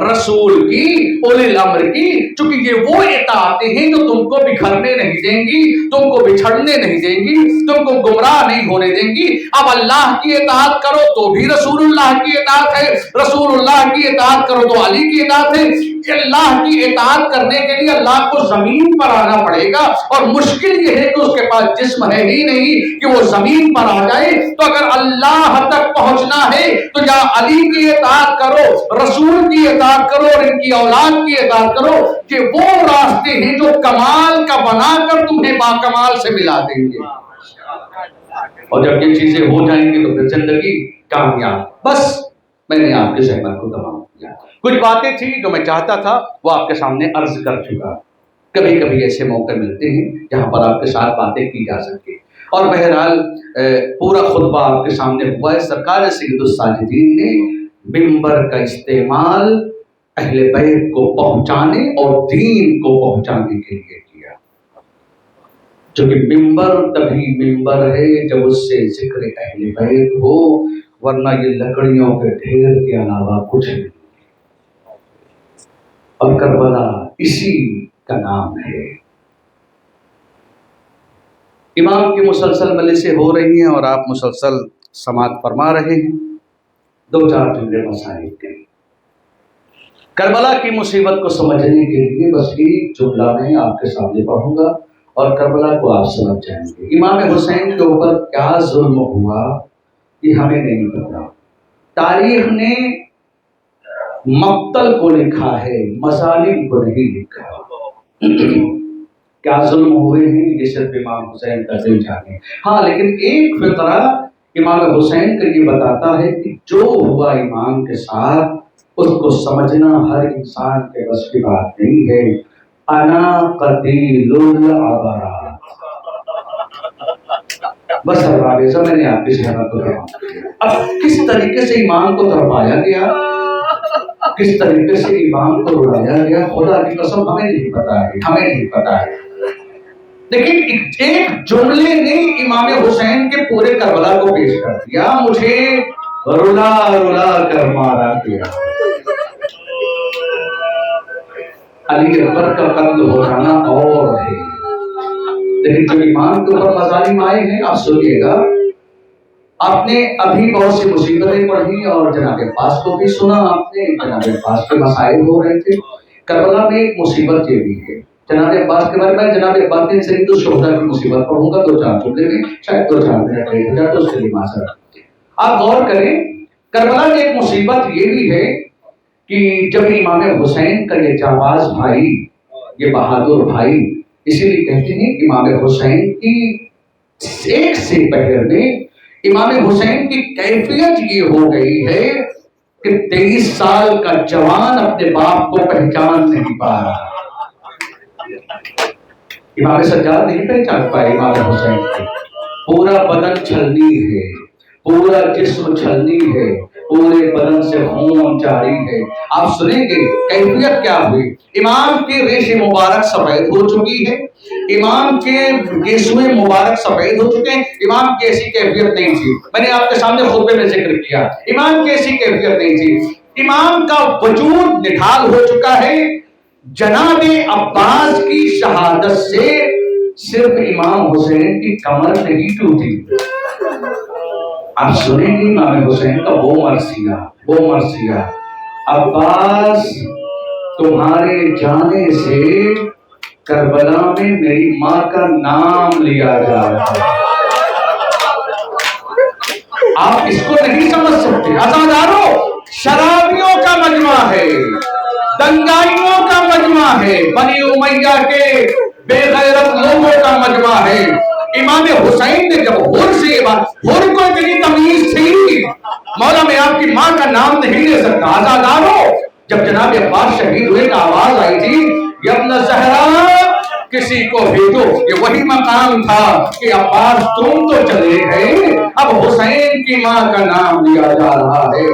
رسول کی، اولی الامر کی، چونکہ یہ وہ اطاعتیں ہیں جو تم کو بکھرنے نہیں دیں گی، تم کو بچھڑنے نہیں دیں گی، تم کو گمراہ نہیں ہونے دیں گی۔ اب اللہ کی اطاعت کرو تو بھی رسول اللہ کی اطاعت ہے، رسول اللہ کی اطاعت کرو تو علی کی اطاعت ہے۔ اللہ کی اطاعت کرنے کے لیے اللہ کو زمین پر آنا پڑے گا، اور مشکل یہ ہے کہ اس کے پاس جسم ہے ہی نہیں کہ وہ زمین پر آ جائے۔ تو اگر اللہ تک پہنچنا ہے تو یا علی کی اطاعت کرو، رسول کی اطاعت کرو اور ان کی اولاد کی اطاعت کرو، کہ وہ راستے ہیں جو کمال کا بنا کر تمہیں باکمال سے ملا دیں گے۔ اور جب یہ چیزیں ہو جائیں گی تو پھر زندگی کامیاب۔ بس میں نے آپ کے ذہن کو تمام کیا، کچھ باتیں تھیں جو میں چاہتا تھا وہ آپ کے سامنے عرض کر چکا۔ کبھی کبھی ایسے موقع ملتے ہیں جہاں پر آپ کے ساتھ باتیں کی جا سکے، اور بہرحال پورا خطبہ آپ کے سامنے ہوا ہے۔ سرکار سید الساجدین نے ممبر کا استعمال اہل بیت کو پہنچانے اور دین کو پہنچانے کے لیے کیا، چونکہ ممبر تبھی ممبر ہے جب اس سے ذکر اہل بیت ہو، ورنہ یہ لکڑیوں کے ڈھیر کے علاوہ کچھ نہیں۔ اور کربلا اسی کا نام ہے۔ امام کی مسلسل مجلسیں ہو رہی ہیں اور آپ مسلسل سماعت فرما رہے ہیں۔ دو چار جملے مسائل کے، کربلا کی مصیبت کو سمجھنے کے لیے بس ایک جملہ میں آپ کے سامنے پڑھوں گا اور کربلا کو آپ سمجھ جائیں گے۔ امام حسین کے اوپر کیا ظلم ہوا یہ ہمیں نہیں پتا، تاریخ نے مقتل کو لکھا ہے، مظالم کو نہیں لکھا۔ کیا ظلم ہوئے ہیں یہ صرف امام حسین کا دل جانے۔ ہاں لیکن ایک فقرہ امام حسین کا یہ بتاتا ہے کہ جو ہوا امام کے ساتھ اس کو سمجھنا ہر انسان کے بس کی بات نہیں ہے۔ انا قتیل العبرات، بس الرابطہ میں نے آپ کی صحبت کو ترپایا۔ اب کس طریقے سے امام کو ترپایا گیا، کس طریقے سے امام کو رلایا گیا، خدا کی قسم ہمیں نہیں پتا ہے، ہمیں نہیں پتا ہے۔ لیکن ایک جملے نے امام حسین کے پورے کربلا کو پیش کر دیا، مجھے رلا رلا کر مارا گیا۔ علی اکبر کا قتل ہو جانا اور ہے، لیکن جو ایمان کے اوپر مظالم آئے ہیں آپ سنیے گا. آپ نے ابھی بہت سی مصیبتیں پڑھی اور جناب عباس کو بھی سنا آپ نے، جناب عباس کے مسائل ہو رہے تھے. کربلا میں ایک مصیبت یہ بھی ہے جناب عباس کے بارے میں. جناب عباس کے سید الشہداء کی مصیبت پڑھوں گا 2-4 جملے میں، شاید 2-4 منٹ رہ جائے تو اس کے لیے معذرت. آپ غور کریں، کربلا میں ایک مصیبت یہ بھی ہے کہ جب امام حسین کا یہ جانباز بھائی، یہ بہادر بھائی، اسی لیے کہتے ہیں امام حسین کی ایک سے پہر میں امام حسین کی کیفیت یہ ہو گئی ہے کہ 23 سال کا جوان اپنے باپ کو پہچان نہیں پا رہا. امام سجاد نہیں پہچان پائے امام حسین کو. پورا بدن چھلنی ہے، پورا جسم چھلنی ہے، پورے بدن سے خون جاری ہے. آپ سنیں گے کیفیت کیا ہوئی. امام کے ریش مبارک سفید ہو چکی ہے، امام کے گیسوئے مبارک سفید ہو چکے ہیں. امام کی ایسی کیفیت نہیں تھی، میں نے آپ کے سامنے خطبے میں ذکر کیا، امام کی ایسی کیفیت نہیں تھی. امام کا وجود نڈھال ہو چکا ہے. جناب عباس کی شہادت سے صرف امام حسین کی کمر نہیں ٹوٹی. آپ سنیں گے امام حسین کا وہ مرثیہ، وہ مرثیہ: عباس تمہارے جانے سے کربلا میں میری ماں کا نام لیا جا رہا ہے. آپ اس کو نہیں سمجھ سکتے. عزادارو، شرابیوں کا مجمع ہے، دنگائیوں کا مجمع ہے، بنی امیہ کے بے غیرت لوگوں کا مجمع ہے. امام حسین نے جب حر سے یہ بات، حر کو اتنی تمیز تھی، مولا میں آپ کی ماں کا نام نہیں لے سکتا. عزادارو، جب جناب عباس شہید ہوئے تو آواز آئی تھی یا ابن زہرا کسی کو بھیجو. یہ وہی مقام تھا کہ عباس تم تو چلے گئے، اب حسین کی ماں کا نام لیا جا رہا ہے.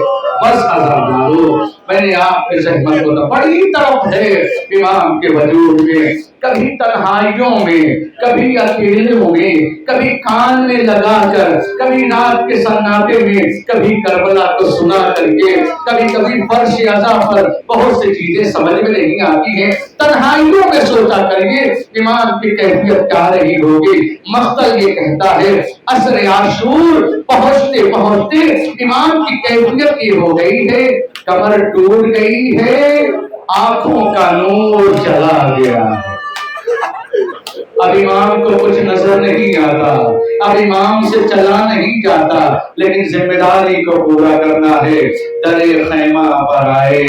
بس عزادارو، میں نے آپ کے زحمت کو بڑی طرف ہے امام کے وجود میں. کبھی تنہائیوں میں، کبھی اکیلوں میں، کبھی کان میں لگا کر، کبھی رات کے سناٹے میں، کبھی کربلا کو سنا کر کے، کبھی کبھی فرش عزا پر بہت سی چیزیں سمجھ میں نہیں آتی ہیں. تنہائیوں میں سوچا کریے امام کی کیفیت کیا رہی ہوگی. مقتل یہ کہتا ہے عصر عاشور پہنچتے پہنچتے امام کی کیفیت یہ ہو گئی ہے، کمر ٹوٹ گئی ہے، آنکھوں کا نور چلا گیا ہے. اب امام کو کچھ نظر نہیں آتا، اب امام سے چلا نہیں جاتا، لیکن ذمہ داری کو پورا کرنا ہے. درے خیمہ پر آئے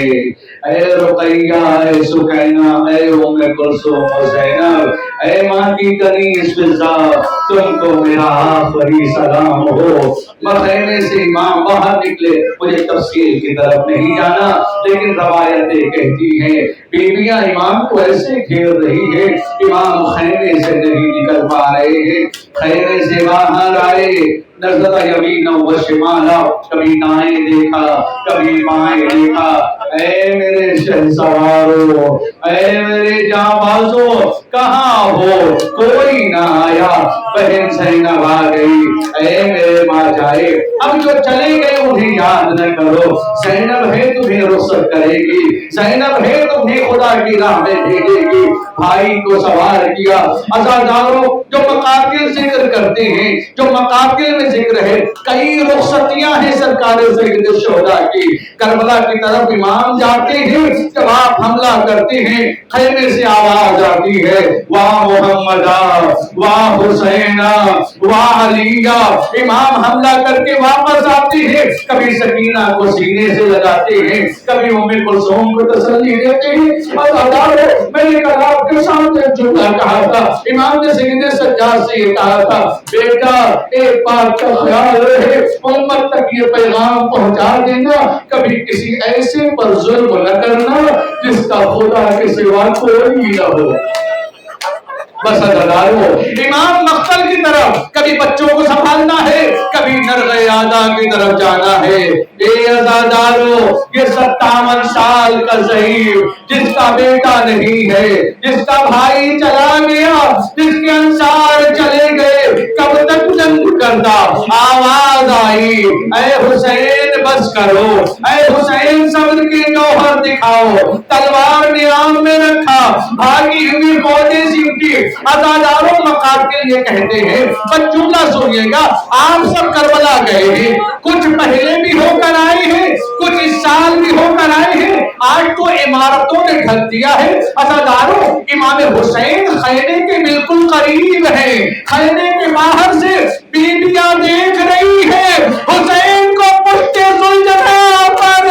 اے رقیہ، اے سکینہ، اے ام کلثوم و زینب، اے ماں کی کنیز فضا، تم کو میرا آخری سلام ہو. خیمے سے امام باہر نکلے. مجھے تفصیل کی طرف نہیں جانا، لیکن روایتیں کہتی ہیں بیویاں امام کو ایسے گھیر رہی ہے، امام خیمے سے نہیں نکل پا رہے ہیں. خیمے سے باہر آئے، نظر یمین و شمالا، کبھی دائیں دیکھا کبھی بائیں دیکھا. اے میرے شہسوارو، اے میرے جانبازو، کہاں ہو؟ کوئی نہ آیا. بہن زینب آ گئی. اے میرے ماں جائے، اب جو چلے گئے انہیں یاد نہ کرو. زینب ہے تمہیں رخصت کرے گی، زینب ہے تمہیں خدا کی راہ میں بھیجے گی. بھائی کو سوار کیا. عزاداروں، جو مقاتل ذکر کرتے ہیں، جو مقاتل میں ذکر ہے، کئی رخصتیاں ہیں سرکار سید الشہداء کی. کربلا کی طرف امام جاتے ہیں، جب آپ حملہ کرتے ہیں خیمے سے آواز آتی ہے واہ محمدہ، واہ حسینہ، واہ علیہ. امام حملہ کر کے واپس آتے ہیں، کبھی سکینہ کو سینے سے لگاتے ہیں، کبھی ام کلثوم کو تسلی دیتے ہیں. میں نے کل آپ کے سامنے جملہ کہا تھا، امام نے سید سجاد سے یہ کہا تھا بیٹا ایک بات کا خیال رہے، امت تک یہ پیغام پہنچا دینا، کبھی کسی ایسے پر ظلم نہ کرنا جس کا خدا کے سوا کوئی نہ ہو. بس عزادارو، امام مقتل کی طرف کبھی بچوں کو سنبھالنا ہے، کبھی نرغ یادا کی طرف جانا ہے. اے عزادارو، یہ 57 سال کا ضعیف جس کا بیٹا نہیں ہے، جس کا بھائی چلا گیا، جس کے انصار چلے گئے، کب تک جنگ کرتا. آواز آئی اے حسین بس کرو، اے حسین صبر کے جوہر دکھاؤ، تلوار نیام میں رکھا، بھاگی ہوئی فوجیں سی اٹھی۔ عزاداروں مقاتل یہ کہتے ہیں، بچوں کا سنیے گا، آپ سب کربلا گئے ہیں، کچھ پہلے بھی ہو کر آئے ہیں، کچھ اس سال بھی ہو کر آئے ہیں، آج تو عمارتوں نے ڈھک دیا ہے۔ عزاداروں، امام حسین خیمے کے بالکل قریب ہیں، خیمے کے باہر سے بیویاں دیکھ رہی ہیں حسین کو پشت ذوالجلال پر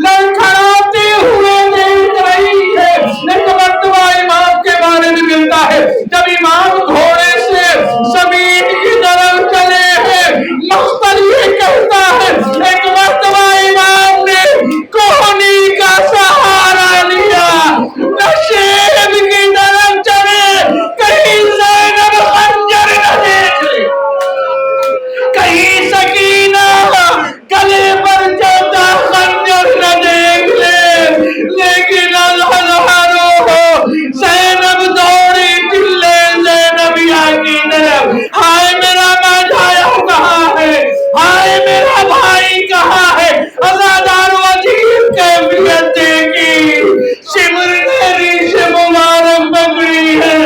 لڑکھڑاتے ہوئے دیکھ رہی ہے۔ ایک مرتبہ امام کے بارے میں ملتا ہے، جب امام گھوڑے سے زمین کی طرف چلے ہیں، مختل یہ کہتا ہے، ایک مرتبہ امام نے کوہنی کا سہارا لیا، نشیب کی طرف چلے، کہیں زینب خنجر نہ دیکھ لے، کہیں سکینہ گلے پر چلتا خنجر نہ دیکھ لے، لیکن زینب دوڑی چلے زینبیہ کی طرف، ہائے میرا ماجھایا کہاں ہے، ہائے میرا بھائی کہاں ہے۔ عزاداروں عجیب کیفیت دیکھی، شمر نے ریش مبارک پکڑی ہے،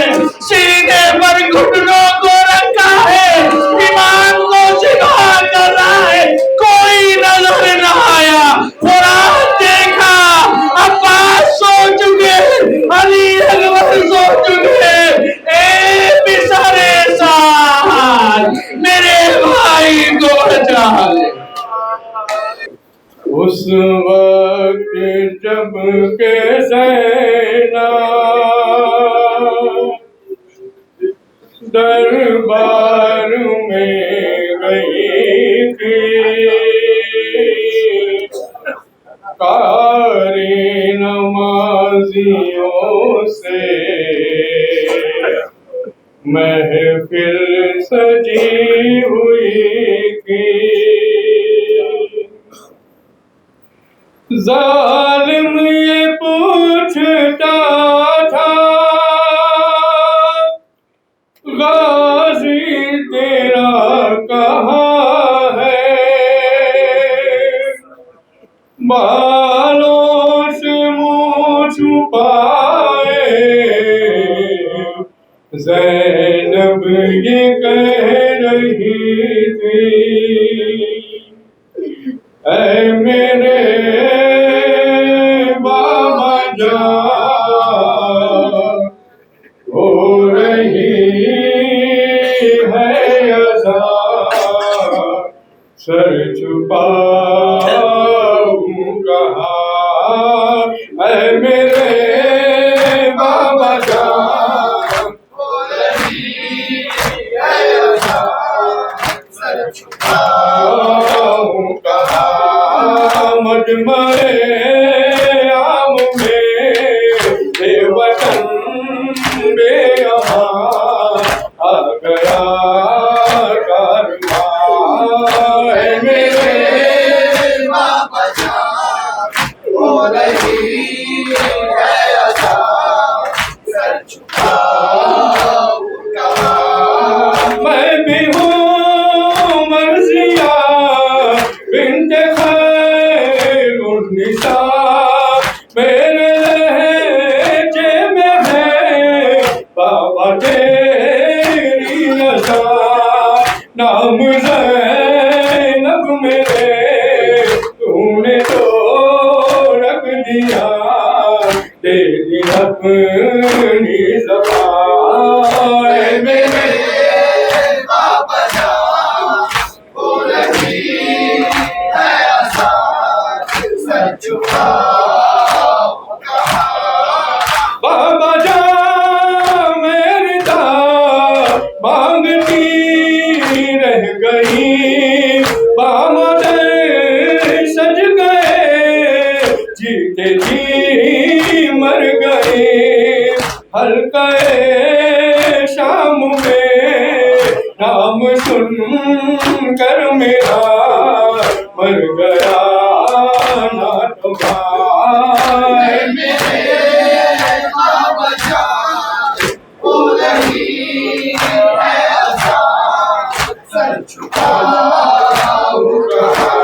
سینے پر گھٹنوں کو رکھا ہے، امام کو سجدہ کر رہا ہے، کوئی نظر نہ آیا۔ قرآن دیکھا، عباس سو چکے، علی اکبر سو چکے، اے بسر سال میرے بھائی کو بچا لے۔ اس وقت جب کہ زینب دربار میں گئی تھی، قاری نمازیوں سے محفل سجی ہوئی تھی، ظالم یہ پوچھتا تھا، غازی تیرا کہاں ہے، بالوں سے منہ چھپائے زینب یہ کہہ رہی تھی، اے میرے بابا جان، ہو رہی ہے عذاب، سر چھپاؤں کہاں، اے میرے بابا جان، ہو رہی ہے عذاب، سر چھپاؤں کہاں، مجمع عام میں بے وطن بے امان آ گیا کارواں، اے میرے بابا جان، ہو رہی ہے عذاب، سر چھپاؤں کہاں، میں بھی ہوں مرضیہ بنت خیر النساء، میرے لہجے میں ہے بابا تیری رضا، نام زینب میرے تو نے تو رکھ دیا، تیری اپنی زبان، اے میرے بابا جان، ہو رہی ہے عذاب، سر چھپاؤں کہاں، بابا جان میری داد مانگتی رہ گئی، بامد سج گئے، جیتے جی مر گئے، حلقہ شام میں نام سن کر میرا مر گیا ناتواں، اے میرے بابا جان، ہو رہی ہے عذاب، سر چھپاؤں کہاں،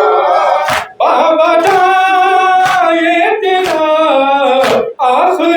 بابا جان یہ تیرا آخری